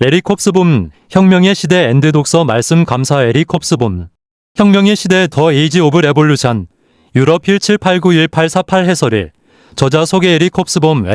에릭 홉스봄, 혁명의 시대 엔드 독서 말씀 감사 에릭 홉스봄. 혁명의 시대 더 에이지 오브 레볼루션. 유럽 17891848 해설일. 저자 소개 에릭 홉스봄.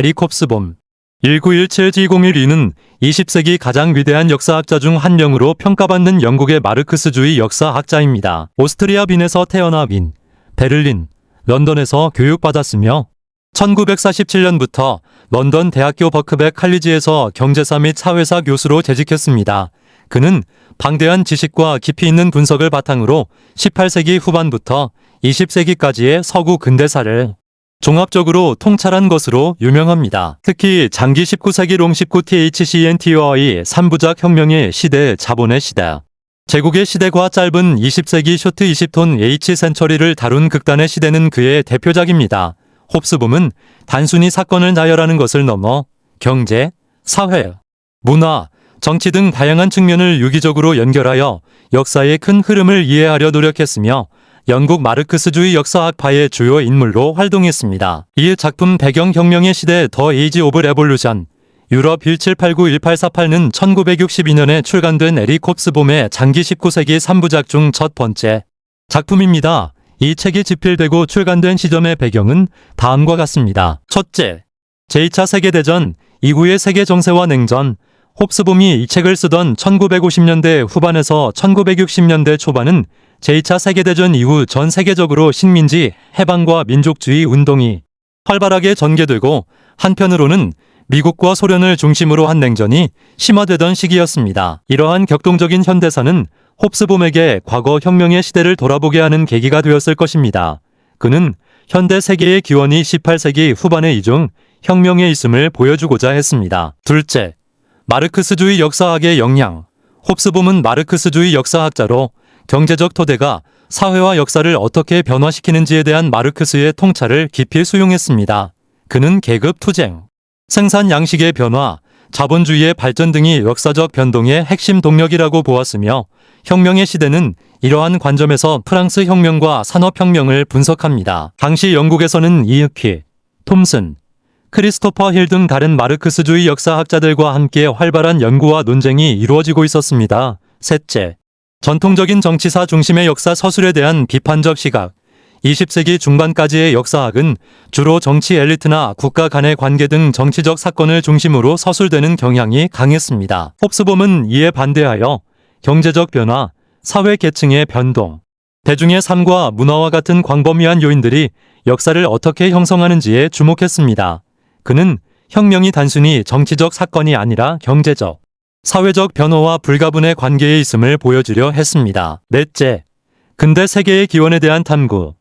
1917-2012는 20세기 가장 위대한 역사학자 중 한 명으로 평가받는 영국의 마르크스주의 역사학자입니다. 오스트리아 빈에서 태어나 빈, 베를린, 런던에서 교육받았으며 1947년부터 런던 대학교 버크백 칼리지에서 경제사 및 사회사 교수로 재직했습니다. 그는 방대한 지식과 깊이 있는 분석을 바탕으로 18세기 후반부터 20세기까지의 서구 근대사를 종합적으로 통찰한 것으로 유명합니다. 특히 장기 19세기 롱 19THCNT와의 3부작 혁명의 시대, 자본의 시대, 제국의 시대과 짧은 20세기 쇼트 20톤 H센처리를 다룬 극단의 시대는 그의 대표작입니다. 홉스봄은 단순히 사건을 나열하는 것을 넘어 경제, 사회, 문화, 정치 등 다양한 측면을 유기적으로 연결하여 역사의 큰 흐름을 이해하려 노력했으며 영국 마르크스주의 역사학파의 주요 인물로 활동했습니다. 이의 작품 배경 혁명의 시대 더 에이지 오브 레볼루션. 유럽 1789-1848는 1962년에 출간된 에릭 홉스봄의 장기 19세기 3부작 중 첫 번째 작품입니다. 이 책이 집필되고 출간된 시점의 배경은 다음과 같습니다. 첫째, 제2차 세계대전 이후의 세계 정세와 냉전. 홉스봄이 이 책을 쓰던 1950년대 후반에서 1960년대 초반은 제2차 세계대전 이후 전 세계적으로 식민지, 해방과 민족주의 운동이 활발하게 전개되고 한편으로는 미국과 소련을 중심으로 한 냉전이 심화되던 시기였습니다. 이러한 격동적인 현대사는 홉스봄에게 과거 혁명의 시대를 돌아보게 하는 계기가 되었을 것입니다. 그는 현대 세계의 기원이 18세기 후반의 이중 혁명에 있음을 보여주고자 했습니다. 둘째, 마르크스주의 역사학의 영향. 홉스봄은 마르크스주의 역사학자로 경제적 토대가 사회와 역사를 어떻게 변화시키는지에 대한 마르크스의 통찰을 깊이 수용했습니다. 그는 계급 투쟁, 생산 양식의 변화, 자본주의의 발전 등이 역사적 변동의 핵심 동력이라고 보았으며 혁명의 시대는 이러한 관점에서 프랑스 혁명과 산업혁명을 분석합니다. 당시 영국에서는 이윽키, 톰슨, 크리스토퍼 힐 등 다른 마르크스주의 역사학자들과 함께 활발한 연구와 논쟁이 이루어지고 있었습니다. 셋째, 전통적인 정치사 중심의 역사 서술에 대한 비판적 시각. 20세기 중반까지의 역사학은 주로 정치 엘리트나 국가 간의 관계 등 정치적 사건을 중심으로 서술되는 경향이 강했습니다. 홉스봄은 이에 반대하여 경제적 변화, 사회 계층의 변동, 대중의 삶과 문화와 같은 광범위한 요인들이 역사를 어떻게 형성하는지에 주목했습니다. 그는 혁명이 단순히 정치적 사건이 아니라 경제적, 사회적 변화와 불가분의 관계에 있음을 보여주려 했습니다. 넷째, 근대 세계의 기원에 대한 탐구.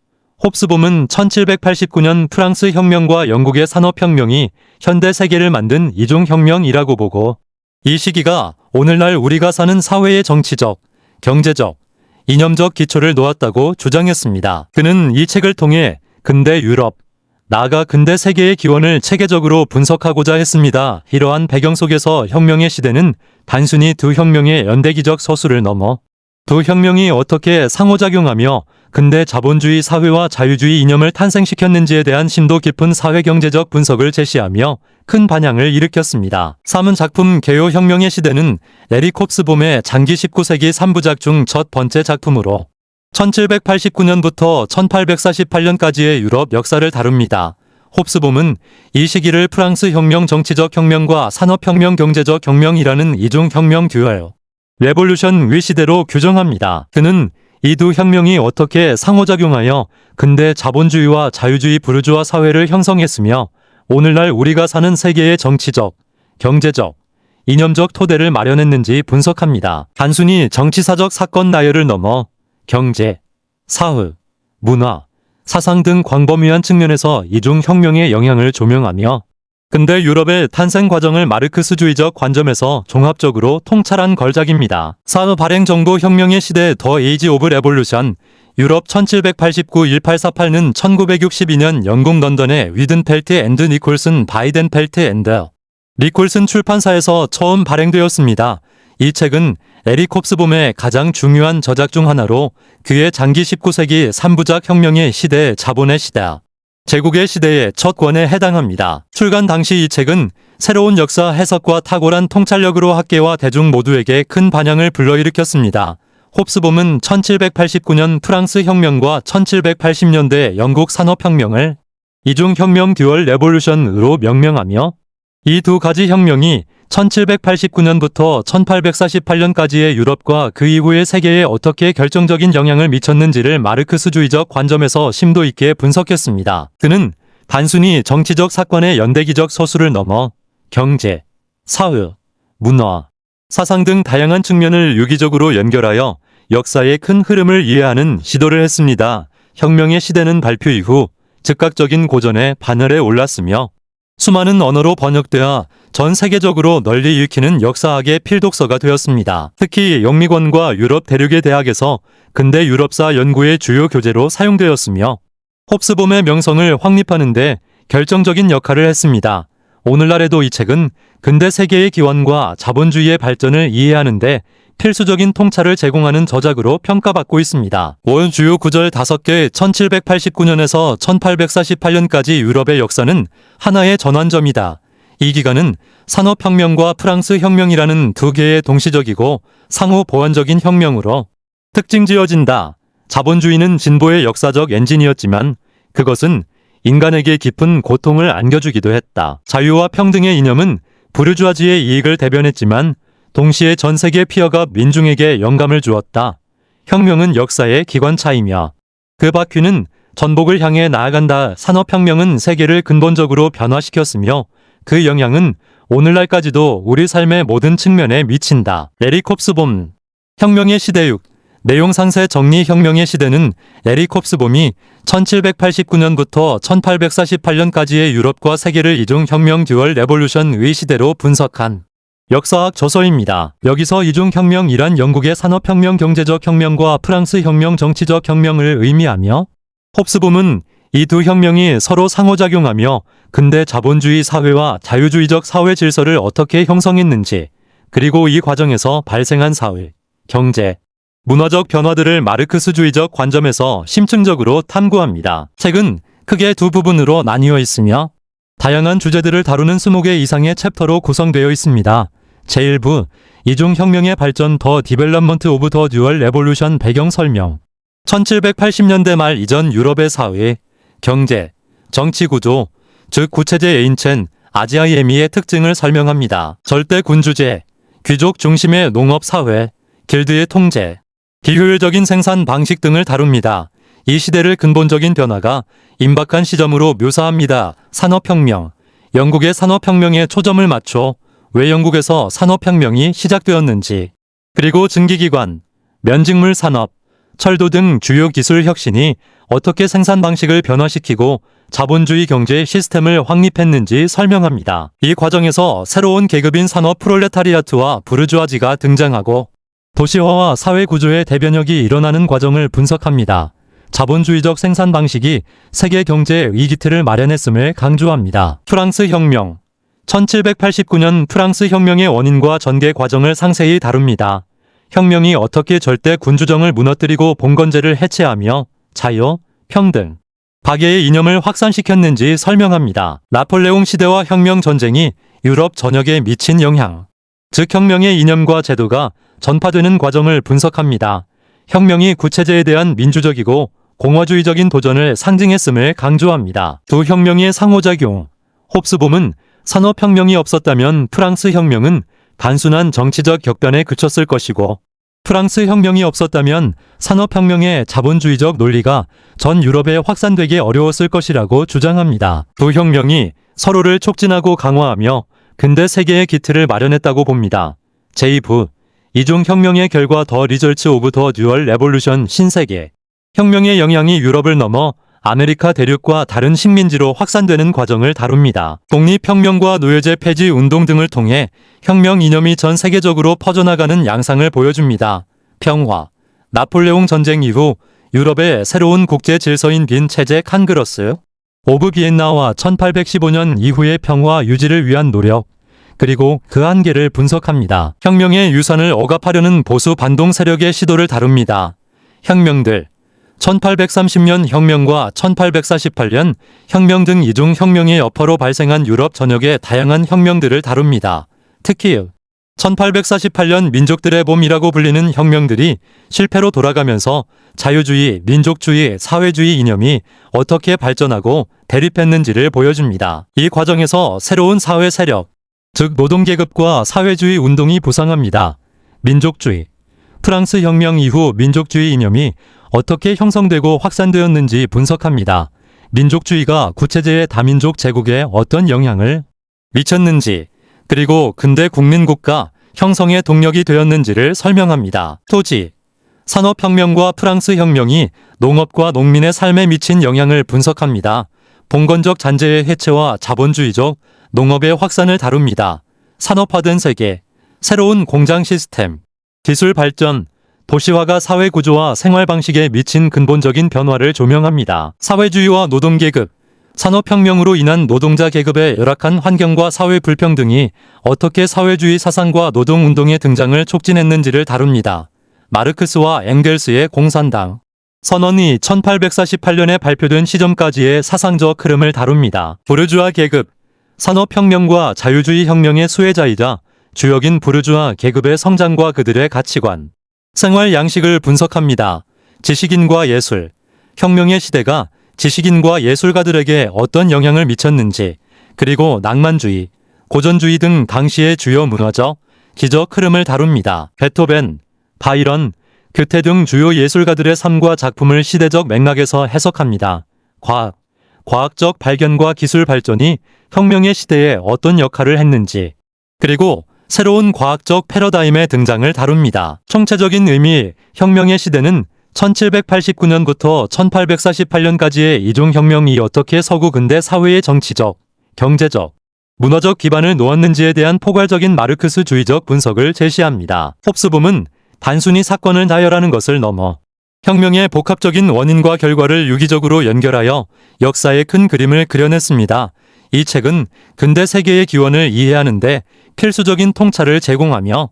홉스봄은 1789년 프랑스 혁명과 영국의 산업혁명이 현대 세계를 만든 이중혁명이라고 보고 이 시기가 오늘날 우리가 사는 사회의 정치적, 경제적, 이념적 기초를 놓았다고 주장했습니다. 그는 이 책을 통해 근대 유럽, 나아가 근대 세계의 기원을 체계적으로 분석하고자 했습니다. 이러한 배경 속에서 혁명의 시대는 단순히 두 혁명의 연대기적 서술을 넘어 두 혁명이 어떻게 상호작용하며 근대 자본주의 사회와 자유주의 이념을 탄생시켰는지에 대한 심도 깊은 사회경제적 분석을 제시하며 큰 반향을 일으켰습니다. 3은 작품 개요 혁명의 시대는 에릭 홉스봄의 장기 19세기 3부작 중 첫 번째 작품으로 1789년부터 1848년까지의 유럽 역사를 다룹니다. 홉스봄은 이 시기를 프랑스 혁명 정치적 혁명과 산업혁명 경제적 혁명이라는 이중 혁명 듀얼, 레볼루션 위 시대로 규정합니다. 그는 이 두 혁명이 어떻게 상호작용하여 근대 자본주의와 자유주의 부르주아 사회를 형성했으며 오늘날 우리가 사는 세계의 정치적, 경제적, 이념적 토대를 마련했는지 분석합니다. 단순히 정치사적 사건 나열을 넘어 경제, 사회, 문화, 사상 등 광범위한 측면에서 이중 혁명의 영향을 조명하며 근대 유럽의 탄생 과정을 마르크스주의적 관점에서 종합적으로 통찰한 걸작입니다. 사회 발행 정보 혁명의 시대 더 에이지 오브 레볼루션. 유럽 1789-1848는 1962년 영국 런던의 위든펠트 앤드 니콜슨 바이덴펠트 앤드 니콜슨 출판사에서 처음 발행되었습니다. 이 책은 에릭 홉스봄의 가장 중요한 저작 중 하나로 그의 장기 19세기 3부작 혁명의 시대, 자본의 시대, 제국의 시대의 첫 권에 해당합니다. 출간 당시 이 책은 새로운 역사 해석과 탁월한 통찰력으로 학계와 대중 모두에게 큰 반향을 불러일으켰습니다. 홉스봄은 1789년 프랑스 혁명과 1780년대 영국 산업혁명을 이중혁명 듀얼 레볼루션으로 명명하며 이 두 가지 혁명이 1789년부터 1848년까지의 유럽과 그 이후의 세계에 어떻게 결정적인 영향을 미쳤는지를 마르크스주의적 관점에서 심도 있게 분석했습니다. 그는 단순히 정치적 사건의 연대기적 서술을 넘어 경제, 사회, 문화, 사상 등 다양한 측면을 유기적으로 연결하여 역사의 큰 흐름을 이해하는 시도를 했습니다. 혁명의 시대는 발표 이후 즉각적인 고전에 반열에 올랐으며 수많은 언어로 번역되어 전 세계적으로 널리 읽히는 역사학의 필독서가 되었습니다. 특히 영미권과 유럽 대륙의 대학에서 근대 유럽사 연구의 주요 교재로 사용되었으며 홉스봄의 명성을 확립하는 데 결정적인 역할을 했습니다. 오늘날에도 이 책은 근대 세계의 기원과 자본주의의 발전을 이해하는 데 필수적인 통찰을 제공하는 저작으로 평가받고 있습니다. 원 주요 구절 5개 1789년에서 1848년까지 유럽의 역사는 하나의 전환점이다. 이 기간은 산업혁명과 프랑스 혁명이라는 두 개의 동시적이고 상호 보완적인 혁명으로 특징지어진다. 자본주의는 진보의 역사적 엔진이었지만 그것은 인간에게 깊은 고통을 안겨주기도 했다. 자유와 평등의 이념은 부르주아지의 이익을 대변했지만 동시에 전 세계 피어가 민중에게 영감을 주었다. 혁명은 역사의 기관차이며 그 바퀴는 전복을 향해 나아간다. 산업혁명은 세계를 근본적으로 변화시켰으며 그 영향은 오늘날까지도 우리 삶의 모든 측면에 미친다. 에릭 홉스봄 혁명의 시대 6 내용 상세 정리 혁명의 시대는 에릭 홉스봄이 1789년부터 1848년까지의 유럽과 세계를 이중혁명 듀얼 레볼루션의 시대로 분석한 역사학 저서입니다. 여기서 이중혁명이란 영국의 산업혁명 경제적 혁명과 프랑스 혁명 정치적 혁명을 의미하며 홉스봄은 이 두 혁명이 서로 상호작용하며 근대 자본주의 사회와 자유주의적 사회 질서를 어떻게 형성했는지 그리고 이 과정에서 발생한 사회, 경제, 문화적 변화들을 마르크스주의적 관점에서 심층적으로 탐구합니다. 책은 크게 두 부분으로 나뉘어 있으며 다양한 주제들을 다루는 20개 이상의 챕터로 구성되어 있습니다. 제1부 이중혁명의 발전 더 디벨롭먼트 오브 더 듀얼 레볼루션 배경 설명 1780년대 말 이전 유럽의 사회, 경제, 정치 구조, 즉 구체제 에인첸, 아지아이에미의 특징을 설명합니다. 절대 군주제, 귀족 중심의 농업 사회, 길드의 통제, 비효율적인 생산 방식 등을 다룹니다. 이 시대를 근본적인 변화가 임박한 시점으로 묘사합니다. 산업혁명, 영국의 산업혁명에 초점을 맞춰 왜 영국에서 산업혁명이 시작되었는지, 그리고 증기기관, 면직물 산업, 철도 등 주요 기술 혁신이 어떻게 생산 방식을 변화시키고 자본주의 경제 시스템을 확립했는지 설명합니다. 이 과정에서 새로운 계급인 산업 프롤레타리아트와 부르주아지가 등장하고 도시화와 사회 구조의 대변혁이 일어나는 과정을 분석합니다. 자본주의적 생산 방식이 세계 경제의 기틀을 마련했음을 강조합니다. 프랑스 혁명 1789년 프랑스 혁명의 원인과 전개 과정을 상세히 다룹니다. 혁명이 어떻게 절대 군주정을 무너뜨리고 봉건제를 해체하며 자유, 평등, 박애의 이념을 확산시켰는지 설명합니다. 나폴레옹 시대와 혁명 전쟁이 유럽 전역에 미친 영향, 즉 혁명의 이념과 제도가 전파되는 과정을 분석합니다. 혁명이 구체제에 대한 민주적이고 공화주의적인 도전을 상징했음을 강조합니다. 두 혁명의 상호작용 홉스봄은 산업혁명이 없었다면 프랑스 혁명은 단순한 정치적 격변에 그쳤을 것이고 프랑스 혁명이 없었다면 산업혁명의 자본주의적 논리가 전 유럽에 확산되기 어려웠을 것이라고 주장합니다. 두 혁명이 서로를 촉진하고 강화하며 근대 세계의 기틀을 마련했다고 봅니다. 제2부 이중혁명의 결과 더 리절츠 오브 더 듀얼 레볼루션 신세계 혁명의 영향이 유럽을 넘어 아메리카 대륙과 다른 식민지로 확산되는 과정을 다룹니다. 독립혁명과 노예제 폐지 운동 등을 통해 혁명 이념이 전 세계적으로 퍼져나가는 양상을 보여줍니다. 평화, 나폴레옹 전쟁 이후 유럽의 새로운 국제 질서인 빈 체제 칸그러스, 오브 비엔나와 1815년 이후의 평화 유지를 위한 노력, 그리고 그 한계를 분석합니다. 혁명의 유산을 억압하려는 보수 반동 세력의 시도를 다룹니다. 혁명들, 1830년 혁명과 1848년 혁명 등 이중 혁명의 여파로 발생한 유럽 전역의 다양한 혁명들을 다룹니다. 특히 1848년 민족들의 봄이라고 불리는 혁명들이 실패로 돌아가면서 자유주의, 민족주의, 사회주의 이념이 어떻게 발전하고 대립했는지를 보여줍니다. 이 과정에서 새로운 사회 세력, 즉 노동계급과 사회주의 운동이 부상합니다. 민족주의, 프랑스 혁명 이후 민족주의 이념이 어떻게 형성되고 확산되었는지 분석합니다. 민족주의가 구체제의 다민족 제국에 어떤 영향을 미쳤는지, 그리고 근대 국민국가 형성의 동력이 되었는지를 설명합니다. 토지, 산업혁명과 프랑스 혁명이 농업과 농민의 삶에 미친 영향을 분석합니다. 봉건적 잔재의 해체와 자본주의적 농업의 확산을 다룹니다. 산업화된 세계, 새로운 공장 시스템, 기술 발전, 도시화가 사회 구조와 생활 방식에 미친 근본적인 변화를 조명합니다. 사회주의와 노동계급, 산업혁명으로 인한 노동자 계급의 열악한 환경과 사회 불평등이 어떻게 사회주의 사상과 노동운동의 등장을 촉진했는지를 다룹니다. 마르크스와 엥겔스의 공산당 선언이 1848년에 발표된 시점까지의 사상적 흐름을 다룹니다. 부르주아 계급, 산업혁명과 자유주의 혁명의 수혜자이자 주역인 부르주아 계급의 성장과 그들의 가치관, 생활 양식을 분석합니다. 지식인과 예술, 혁명의 시대가 지식인과 예술가들에게 어떤 영향을 미쳤는지, 그리고 낭만주의, 고전주의 등 당시의 주요 문화적, 기적 흐름을 다룹니다. 베토벤, 바이런, 괴테 등 주요 예술가들의 삶과 작품을 시대적 맥락에서 해석합니다. 과학, 과학적 발견과 기술 발전이 혁명의 시대에 어떤 역할을 했는지, 그리고 새로운 과학적 패러다임의 등장을 다룹니다. 총체적인 의미, 혁명의 시대는 1789년부터 1848년까지의 이중혁명이 어떻게 서구 근대 사회의 정치적, 경제적, 문화적 기반을 놓았는지에 대한 포괄적인 마르크스주의적 분석을 제시합니다. 홉스봄은 단순히 사건을 나열하는 것을 넘어 혁명의 복합적인 원인과 결과를 유기적으로 연결하여 역사의 큰 그림을 그려냈습니다. 이 책은 근대 세계의 기원을 이해하는데 필수적인 통찰을 제공하며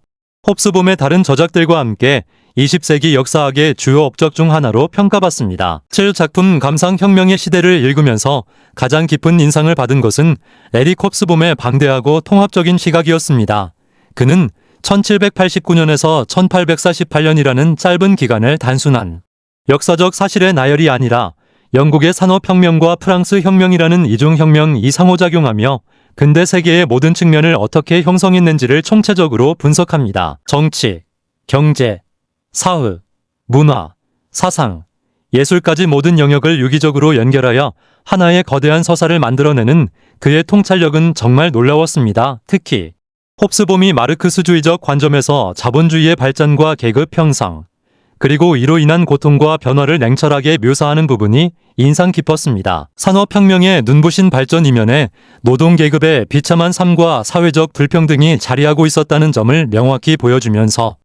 홉스봄의 다른 저작들과 함께 20세기 역사학의 주요 업적 중 하나로 평가받습니다. 7작품 감상혁명의 시대를 읽으면서 가장 깊은 인상을 받은 것은 에릭 홉스봄의 방대하고 통합적인 시각이었습니다. 그는 1789년에서 1848년이라는 짧은 기간을 단순한 역사적 사실의 나열이 아니라 영국의 산업혁명과 프랑스 혁명이라는 이중혁명이 상호작용하며 근대 세계의 모든 측면을 어떻게 형성했는지를 총체적으로 분석합니다. 정치, 경제, 사회, 문화, 사상, 예술까지 모든 영역을 유기적으로 연결하여 하나의 거대한 서사를 만들어내는 그의 통찰력은 정말 놀라웠습니다. 특히 홉스봄이 마르크스주의적 관점에서 자본주의의 발전과 계급 형성, 그리고 이로 인한 고통과 변화를 냉철하게 묘사하는 부분이 인상 깊었습니다. 산업혁명의 눈부신 발전 이면에 노동계급의 비참한 삶과 사회적 불평등이 자리하고 있었다는 점을 명확히 보여주면서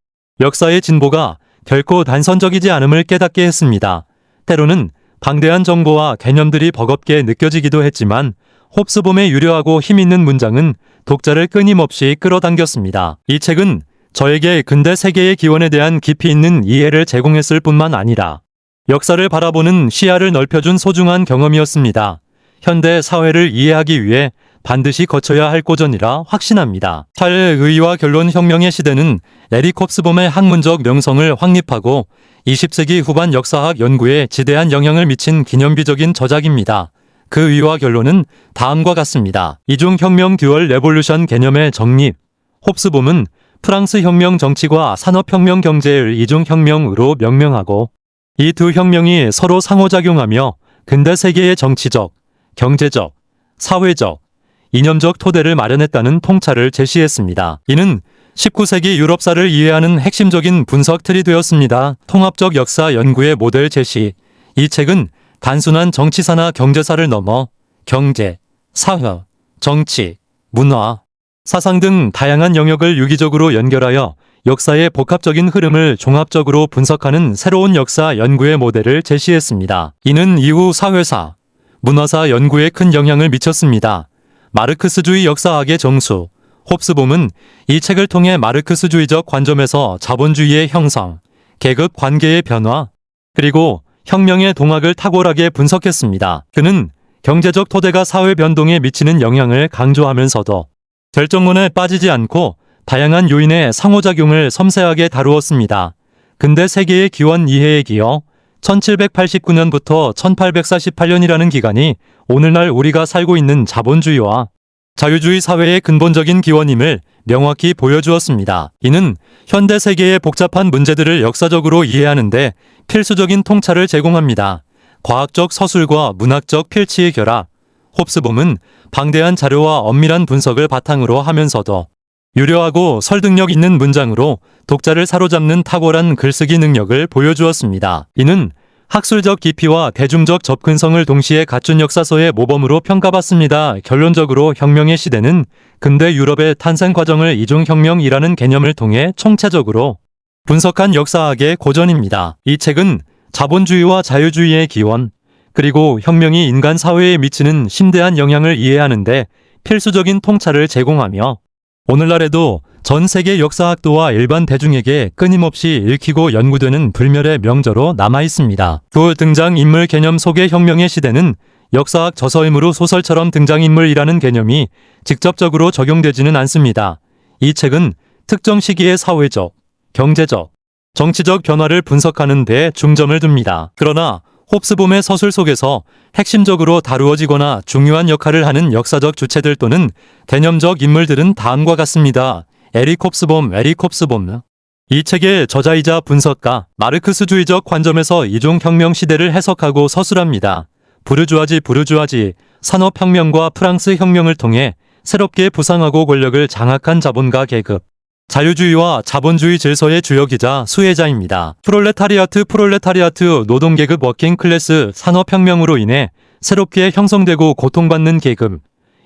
역사의 진보가 결코 단선적이지 않음을 깨닫게 했습니다. 때로는 방대한 정보와 개념들이 버겁게 느껴지기도 했지만 홉스봄의 유려하고 힘있는 문장은 독자를 끊임없이 끌어당겼습니다. 이 책은 저에게 근대 세계의 기원에 대한 깊이 있는 이해를 제공했을 뿐만 아니라 역사를 바라보는 시야를 넓혀준 소중한 경험이었습니다. 현대 사회를 이해하기 위해 반드시 거쳐야 할 고전이라 확신합니다. 탈의와 결론 혁명의 시대는 에릭 홉스봄의 학문적 명성을 확립하고 20세기 후반 역사학 연구에 지대한 영향을 미친 기념비적인 저작입니다. 그 의와 결론은 다음과 같습니다. 이중혁명 듀얼 레볼루션 개념의 정립. 홉스봄은 프랑스 혁명 정치과 산업혁명 경제를 이중혁명으로 명명하고 이 두 혁명이 서로 상호작용하며 근대 세계의 정치적, 경제적, 사회적, 이념적 토대를 마련했다는 통찰을 제시했습니다. 이는 19세기 유럽사를 이해하는 핵심적인 분석 틀이 되었습니다. 통합적 역사 연구의 모델 제시. 이 책은 단순한 정치사나 경제사를 넘어 경제, 사회, 정치, 문화, 사상 등 다양한 영역을 유기적으로 연결하여 역사의 복합적인 흐름을 종합적으로 분석하는 새로운 역사 연구의 모델을 제시했습니다. 이는 이후 사회사, 문화사 연구에 큰 영향을 미쳤습니다. 마르크스주의 역사학의 정수. 홉스봄은 이 책을 통해 마르크스주의적 관점에서 자본주의의 형성, 계급 관계의 변화, 그리고 혁명의 동학을 탁월하게 분석했습니다. 그는 경제적 토대가 사회 변동에 미치는 영향을 강조하면서도 결정론에 빠지지 않고 다양한 요인의 상호작용을 섬세하게 다루었습니다. 근대 세계의 기원 이해에 기여 1789년부터 1848년이라는 기간이 오늘날 우리가 살고 있는 자본주의와 자유주의 사회의 근본적인 기원임을 명확히 보여주었습니다. 이는 현대 세계의 복잡한 문제들을 역사적으로 이해하는데 필수적인 통찰을 제공합니다. 과학적 서술과 문학적 필치의 결합, 홉스봄은 방대한 자료와 엄밀한 분석을 바탕으로 하면서도 유려하고 설득력 있는 문장으로 독자를 사로잡는 탁월한 글쓰기 능력을 보여주었습니다. 이는 학술적 깊이와 대중적 접근성을 동시에 갖춘 역사서의 모범으로 평가받습니다. 결론적으로 혁명의 시대는 근대 유럽의 탄생 과정을 이중혁명이라는 개념을 통해 총체적으로 분석한 역사학의 고전입니다. 이 책은 자본주의와 자유주의의 기원, 그리고 혁명이 인간 사회에 미치는 심대한 영향을 이해하는데 필수적인 통찰을 제공하며 오늘날에도 전 세계 역사학도와 일반 대중에게 끊임없이 읽히고 연구되는 불멸의 명저로 남아있습니다. 그 등장인물 개념 속의 혁명의 시대는 역사학 저서이므로 소설처럼 등장인물이라는 개념이 직접적으로 적용되지는 않습니다. 이 책은 특정 시기의 사회적, 경제적, 정치적 변화를 분석하는 데 중점을 둡니다. 그러나 홉스봄의 서술 속에서 핵심적으로 다루어지거나 중요한 역할을 하는 역사적 주체들 또는 개념적 인물들은 다음과 같습니다. 에릭 홉스봄. 이 책의 저자이자 분석가, 마르크스주의적 관점에서 이중혁명 시대를 해석하고 서술합니다. 부르주아지, 산업혁명과 프랑스 혁명을 통해 새롭게 부상하고 권력을 장악한 자본가 계급, 자유주의와 자본주의 질서의 주역이자 수혜자입니다. 프롤레타리아트, 노동계급, 워킹클래스, 산업혁명으로 인해 새롭게 형성되고 고통받는 계급,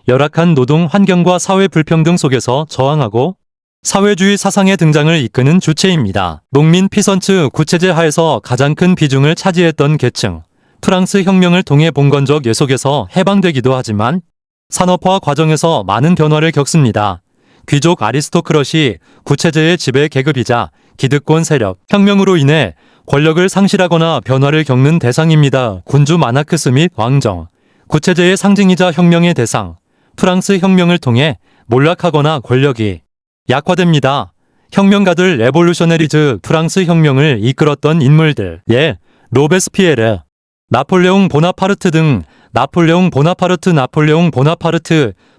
열악한 노동 환경과 사회 불평등 속에서 저항하고 사회주의 사상의 등장을 이끄는 주체입니다. 농민 피선츠 구체제 하에서 가장 큰 비중을 차지했던 계층, 프랑스 혁명을 통해 봉건적 예속에서 해방되기도 하지만 산업화 과정에서 많은 변화를 겪습니다. 귀족 아리스토크러시, 구체제의 지배 계급이자 기득권 세력, 혁명으로 인해 권력을 상실하거나 변화를 겪는 대상입니다. 군주 마나크스 및 왕정, 구체제의 상징이자 혁명의 대상, 프랑스 혁명을 통해 몰락하거나 권력이 약화됩니다. 혁명가들 레볼루셔네리즈, 프랑스 혁명을 이끌었던 인물들, 로베스피에르, 나폴레옹 보나파르트 등 나폴레옹 보나파르트,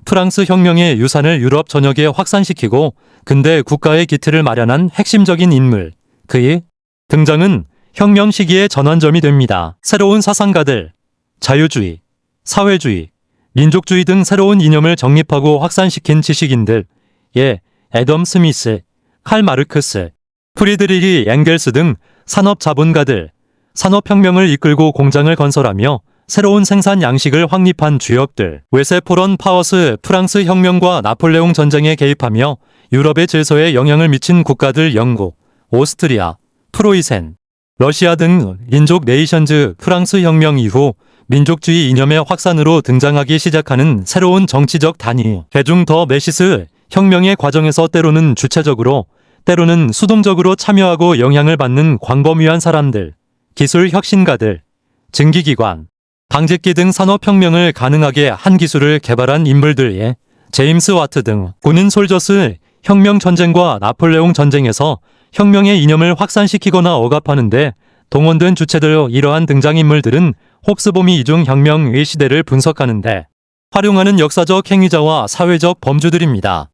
프랑스 혁명의 유산을 유럽 전역에 확산시키고 근대 국가의 기틀을 마련한 핵심적인 인물, 그의 등장은 혁명 시기의 전환점이 됩니다. 새로운 사상가들, 자유주의, 사회주의, 민족주의 등 새로운 이념을 정립하고 확산시킨 지식인들, 애덤 스미스, 칼 마르크스, 프리드리히 엥겔스 등 산업 자본가들, 산업혁명을 이끌고 공장을 건설하며 새로운 생산 양식을 확립한 주역들, 웨세포런 파워스, 프랑스 혁명과 나폴레옹 전쟁에 개입하며 유럽의 질서에 영향을 미친 국가들 영국, 오스트리아, 프로이센, 러시아 등 민족 네이션즈, 프랑스 혁명 이후 민족주의 이념의 확산으로 등장하기 시작하는 새로운 정치적 단위, 대중 더 메시스, 혁명의 과정에서 때로는 주체적으로, 때로는 수동적으로 참여하고 영향을 받는 광범위한 사람들, 기술 혁신가들, 증기기관, 방직기 등 산업혁명을 가능하게 한 기술을 개발한 인물들, 제임스 와트 등 군인 솔저스, 혁명 전쟁과 나폴레옹 전쟁에서 혁명의 이념을 확산시키거나 억압하는데 동원된 주체들. 이러한 등장인물들은 홉스봄이 이중혁명의 시대를 분석하는데 활용하는 역사적 행위자와 사회적 범주들입니다.